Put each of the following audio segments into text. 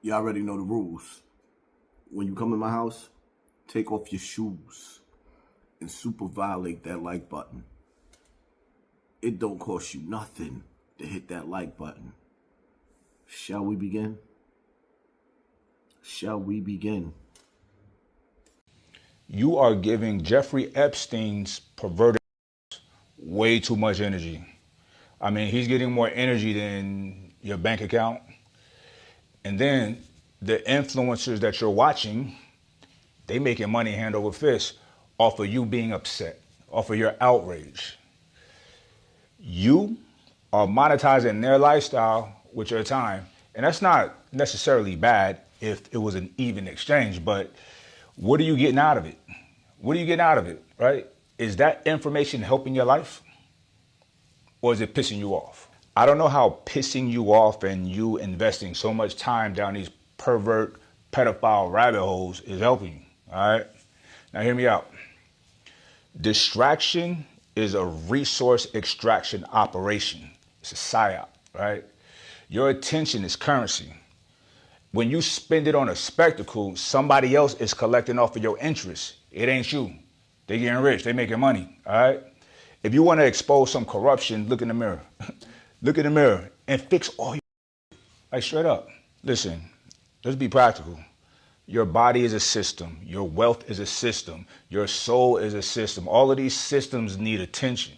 You already know the rules. When you come in my house, take off your shoes and super violate that like button. It don't cost you nothing to hit that like button. Shall we begin? Shall we begin? You are giving Jeffrey Epstein's perverted way too much energy. I mean, he's getting more energy than your bank account. And then the influencers that you're watching, they making money hand over fist off of you being upset, off of your outrage. You are monetizing their lifestyle with your time. And that's not necessarily bad if it was an even exchange, but what are you getting out of it? What are you getting out of it, right? Is that information helping your life? Or is it pissing you off? I don't know how pissing you off and you investing so much time down these pervert, pedophile rabbit holes is helping you, all right? Now hear me out. Distraction is a resource extraction operation. It's a psyop, right? Your attention is currency. When you spend it on a spectacle, somebody else is collecting off of your interest. It ain't you. They getting rich, they making money, all right? If you want to expose some corruption, look in the mirror. Look in the mirror and fix all your, like straight up. Listen, let's be practical. Your body is a system. Your wealth is a system. Your soul is a system. All of these systems need attention.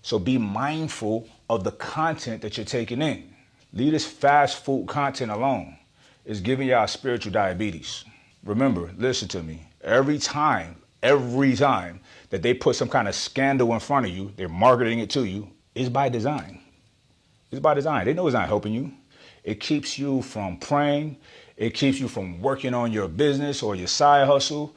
So be mindful of the content that you're taking in. Leave this fast food content alone. It's giving y'all spiritual diabetes. Remember, listen to me. Every time that they put some kind of scandal in front of you, they're marketing it to you, it's by design. It's by design. They know it's not helping you. It keeps you from praying. It keeps you from working on your business or your side hustle.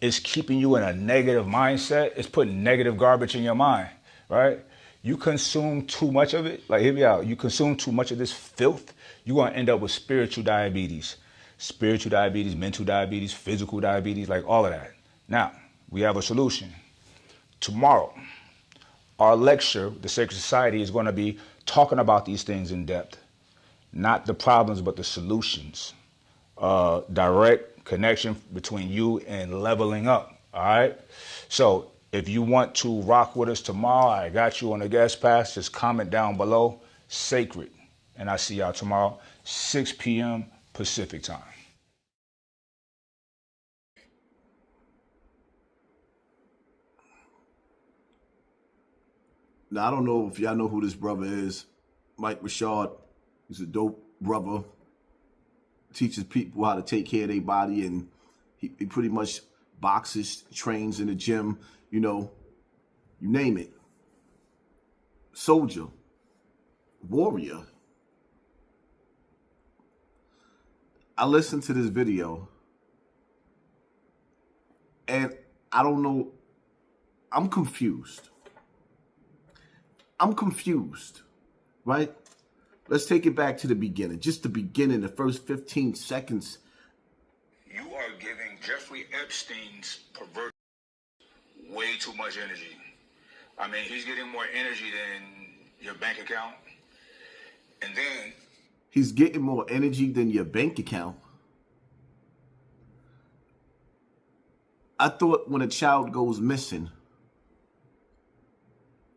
It's keeping you in a negative mindset. It's putting negative garbage in your mind, right? You consume too much of it. Like, hear me out. You consume too much of this filth, you're going to end up with spiritual diabetes. Spiritual diabetes, mental diabetes, physical diabetes, like all of that. Now, we have a solution. Tomorrow, our lecture, The Sacred Society, is going to be talking about these things in depth. Not the problems, but the solutions. Direct connection between you and leveling up, all right? So if you want to rock with us tomorrow, I got you on the guest pass. Just comment down below, sacred. And I'll see y'all tomorrow, 6 p.m. Pacific time. Now, I don't know if y'all know who this brother is. Mike Rashad. He's a dope brother. Teaches people how to take care of their body, and he pretty much boxes, trains in the gym, you know, you name it. Soldier, warrior. I listened to this video, and I don't know, I'm confused. I'm confused, right? Let's take it back to the beginning. Just the beginning, the first 15 seconds. You are giving Jeffrey Epstein's perverted way too much energy. I mean, he's getting more energy than your bank account. And then he's getting more energy than your bank account. I thought when a child goes missing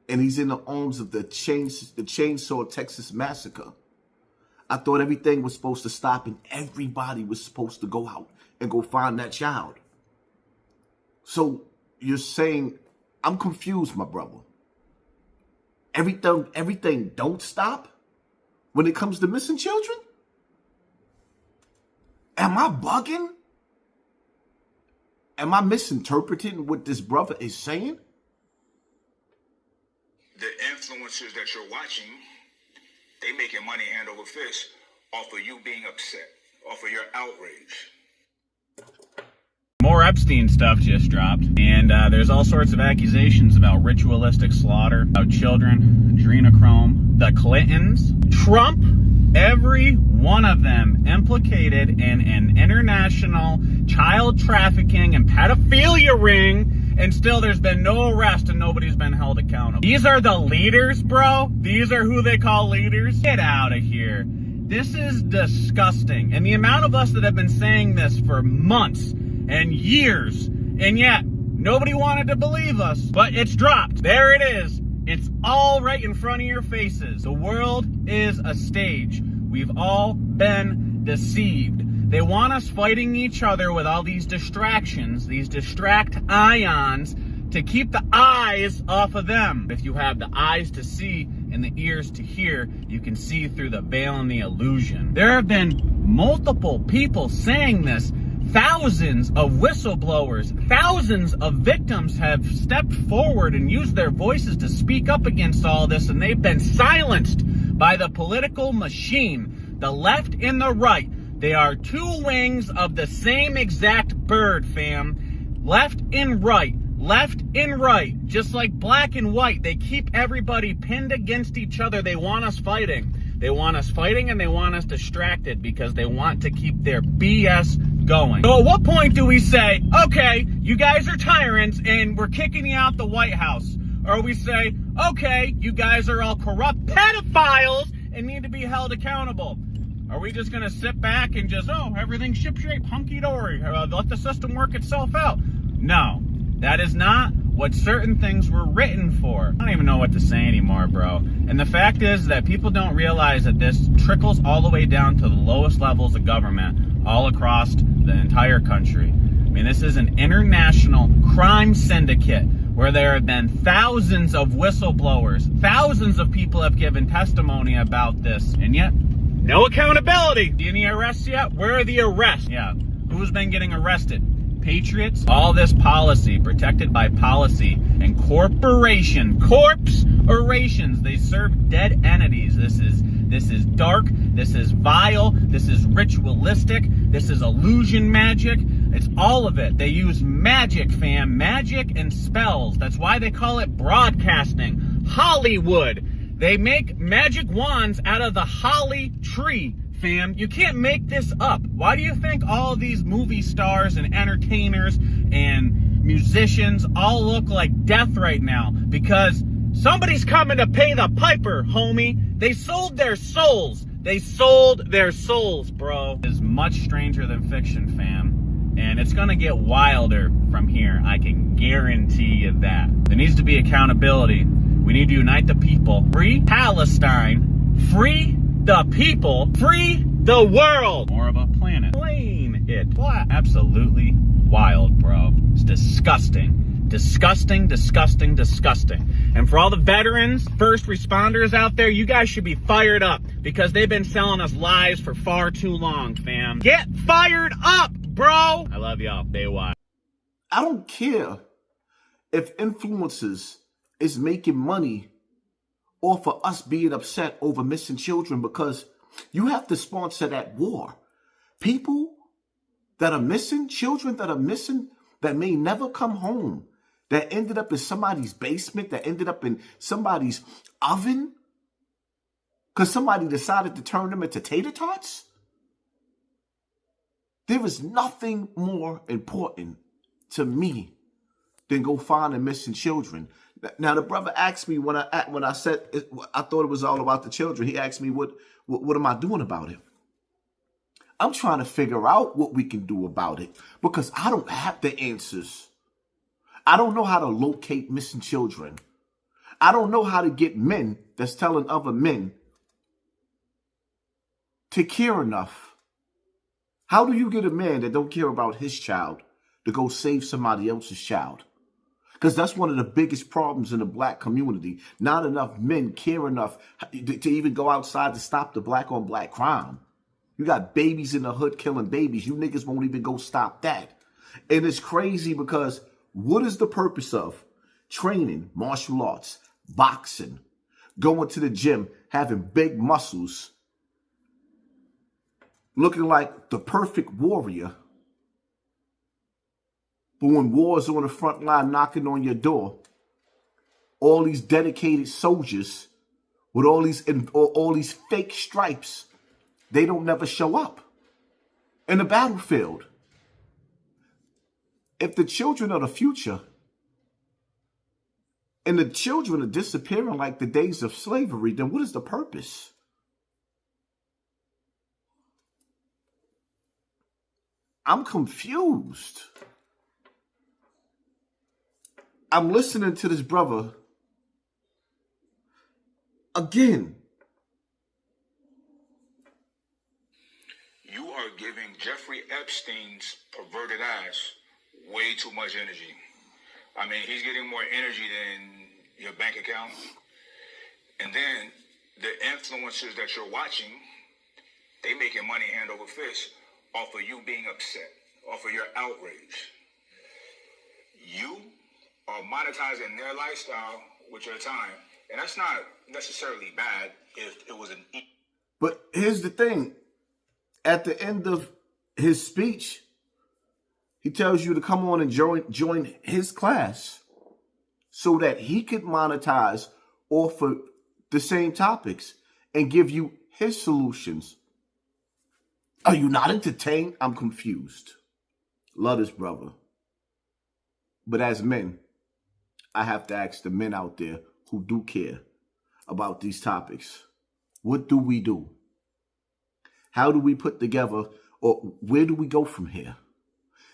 and he's in the arms of the Chainsaw Texas Massacre, I thought everything was supposed to stop and everybody was supposed to go out and go find that child. So you're saying, I'm confused, my brother. Everything don't stop when it comes to missing children? Am I bugging? Am I misinterpreting what this brother is saying? The influencers that you're watching, they making money hand over fist off of you being upset, off of your outrage. More Epstein stuff just dropped, and there's all sorts of accusations about ritualistic slaughter, about children, adrenochrome, the Clintons, Trump, every one of them implicated in an international child trafficking and pedophilia ring, and still there's been no arrest and nobody's been held accountable. These are the leaders, bro. These are who they call leaders. Get out of here. This is disgusting. And the amount of us that have been saying this for months and years, and yet nobody wanted to believe us, but it's dropped. There it is. It's all right in front of your faces. The world is a stage. We've all been deceived. They want us fighting each other with all these distractions, these distract ions, to keep the eyes off of them. If you have the eyes to see and the ears to hear, you can see through the veil and the illusion. There have been multiple people saying this. Thousands of whistleblowers, thousands of victims have stepped forward and used their voices to speak up against all this, and they've been silenced by the political machine, the left and the right. They are two wings of the same exact bird, fam. Left and right. Left and right, just like black and white. They keep everybody pinned against each other. They want us fighting. They want us fighting and they want us distracted because they want to keep their BS going. So at what point do we say, okay, you guys are tyrants and we're kicking you out the White House? Or we say, okay, you guys are all corrupt pedophiles and need to be held accountable. Are we just going to sit back and just, everything's shipshape, hunky-dory, let the system work itself out? No. That is not what certain things were written for. I don't even know what to say anymore, bro. And the fact is that people don't realize that this trickles all the way down to the lowest levels of government all across the entire country. I mean, this is an international crime syndicate where there have been thousands of whistleblowers. Thousands of people have given testimony about this. And yet, no accountability. Any arrests yet? Where are the arrests? Yeah, who's been getting arrested? Patriots, all this policy, protected by policy, and corporations, they serve dead entities. This is dark, this is vile, this is ritualistic, this is illusion magic. It's all of it. They use magic, fam, magic and spells. That's why they call it broadcasting. Hollywood. They make magic wands out of the holly tree. Fam, you can't make this up. Why do you think all of these movie stars and entertainers and musicians all look like death right now? Because somebody's coming to pay the piper, homie. They sold their souls. They sold their souls, bro. It's much stranger than fiction, fam. And it's gonna get wilder from here. I can guarantee you that. There needs to be accountability. We need to unite the people. Free Palestine. Free the people, free the world. More of a planet. Plain it. Absolutely wild, bro. It's disgusting. Disgusting, disgusting, disgusting. And for all the veterans, first responders out there, you guys should be fired up because they've been selling us lies for far too long, fam. Get fired up, bro. I love y'all. Stay wild. I don't care if influencers is making money or for us being upset over missing children, because you have to sponsor that war. People that are missing, children that are missing, that may never come home, that ended up in somebody's basement, that ended up in somebody's oven, because somebody decided to turn them into tater tots. There is nothing more important to me than go find the missing children. Now, the brother asked me when I said I thought it was all about the children. He asked me, what am I doing about it? I'm trying to figure out what we can do about it because I don't have the answers. I don't know how to locate missing children. I don't know how to get men that's telling other men to care enough. How do you get a man that don't care about his child to go save somebody else's child? Because that's one of the biggest problems in the black community. Not enough men care enough to even go outside to stop the black on black crime. You got babies in the hood killing babies. You niggas won't even go stop that. And it's crazy because what is the purpose of training, martial arts, boxing, going to the gym, having big muscles, looking like the perfect warrior? But when war's on the front line knocking on your door, all these dedicated soldiers with all these fake stripes, they don't never show up in the battlefield. If the children are the future and the children are disappearing like the days of slavery, then what is the purpose? I'm confused. I'm listening to this brother again. You are giving Jeffrey Epstein's perverted ass way too much energy. I mean, he's getting more energy than your bank account. And then the influencers that you're watching, they making money hand over fist off of you being upset, off of your outrage. You are monetizing their lifestyle with your time. And that's not necessarily bad if it was an... But here's the thing. At the end of his speech, he tells you to come on and join his class so that he could monetize off of the same topics and give you his solutions. Are you not entertained? I'm confused. Love this brother. But as men, I have to ask the men out there who do care about these topics, what do we do? How do we put together, or where do we go from here?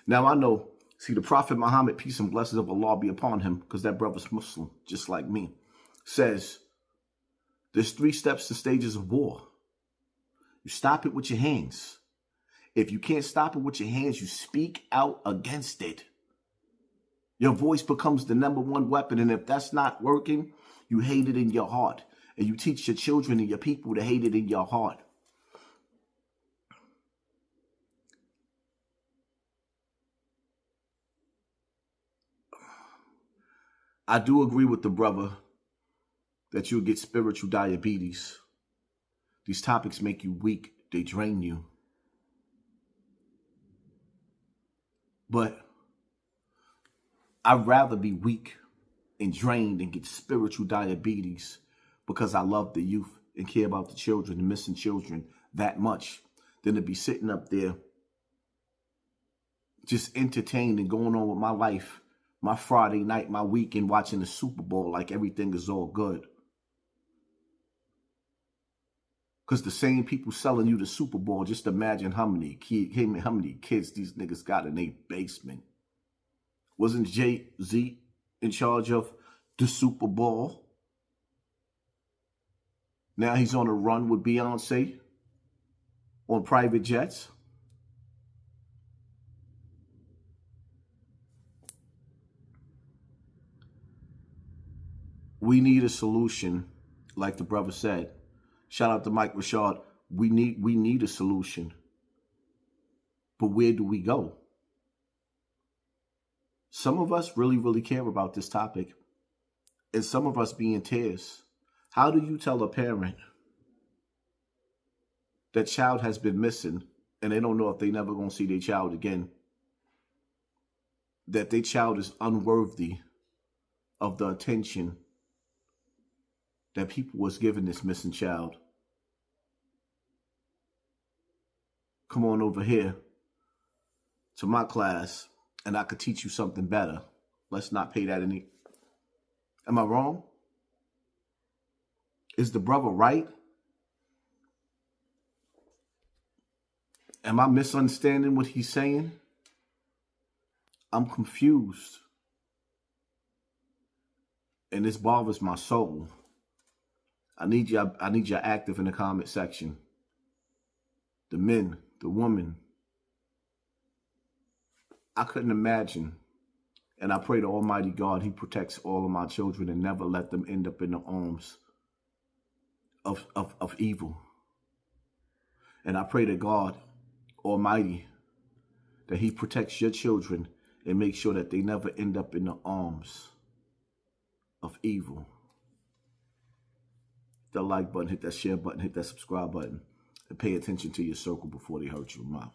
Now, I know, see, the Prophet Muhammad, peace and blessings of Allah be upon him, because that brother's Muslim, just like me, says there's 3 steps and stages of war. You stop it with your hands. If you can't stop it with your hands, you speak out against it. Your voice becomes the #1 weapon, and if that's not working, you hate it in your heart, and you teach your children and your people to hate it in your heart. I do agree with the brother that you'll get spiritual diabetes. These topics make you weak. They drain you. But I'd rather be weak and drained and get spiritual diabetes because I love the youth and care about the children, the missing children that much, than to be sitting up there just entertained and going on with my life, my Friday night, my weekend, watching the Super Bowl like everything is all good. Because the same people selling you the Super Bowl, just imagine how many kids these niggas got in their basement. Wasn't Jay-Z in charge of the Super Bowl? Now he's on a run with Beyonce on private jets. We need a solution, like the brother said. Shout out to Mike Rashad. We need a solution. But where do we go? Some of us really, really care about this topic. And some of us be in tears. How do you tell a parent that child has been missing and they don't know if they never going to see their child again? That their child is unworthy of the attention that people was giving this missing child. Come on over here to my class and I could teach you something better. Let's not pay that any. Am I wrong? Is the brother right? Am I misunderstanding what he's saying? I'm confused. And this bothers my soul. I need you active in the comment section. The men, the women. I couldn't imagine. And I pray to Almighty God, He protects all of my children and never let them end up in the arms of evil. And I pray to God Almighty that He protects your children and make sure that they never end up in the arms of evil. Hit that like button, hit that share button, hit that subscribe button, and pay attention to your circle before they hurt your mouth.